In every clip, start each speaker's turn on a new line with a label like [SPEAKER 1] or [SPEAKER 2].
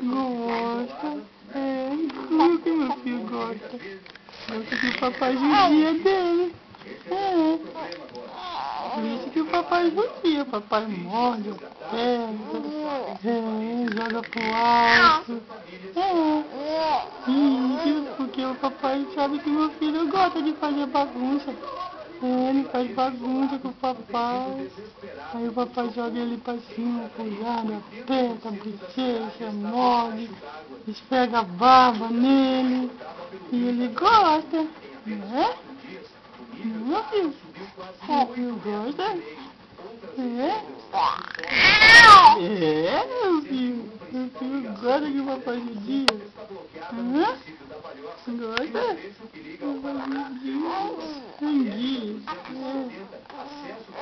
[SPEAKER 1] Gosta. É, o que meu filho gosta? Gosta que o papai judia dele. É. Por isso que o papai judia. O papai morde, pega, joga pro alto. Isso, porque o papai sabe que meu filho gosta de fazer bagunça. Ele faz bagunça com o papai. Aí o papai joga ele pra cima, pro lado, aperta, bochecha, morde, esfrega a barba nele. E ele gosta, né? Não, filho? Meu filho gosta? É? É, meu filho. Meu filho gosta que o papai judia. Hã? Gosta? Papai judia. Sangue. É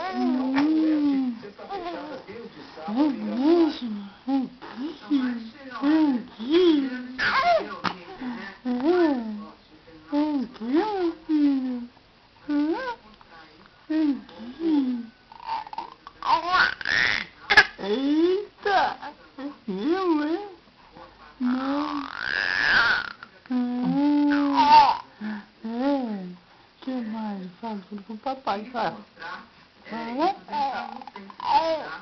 [SPEAKER 1] mesmo? Sangue. Meu filho. Eita! É mesmo, é? Não. É. Que mais? Fala tudo pro papai, fala. Fala.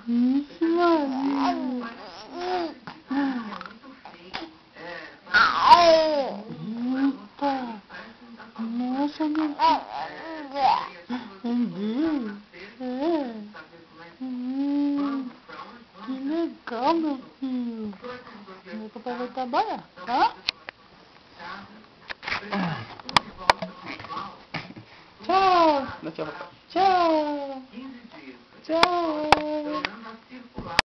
[SPEAKER 1] Isso, mano. Eita! Nossa, meu filho. Entendi. É. Que legal, meu filho. Meu papai vai trabalhar, tá? Tchau. Tchau. Tchau.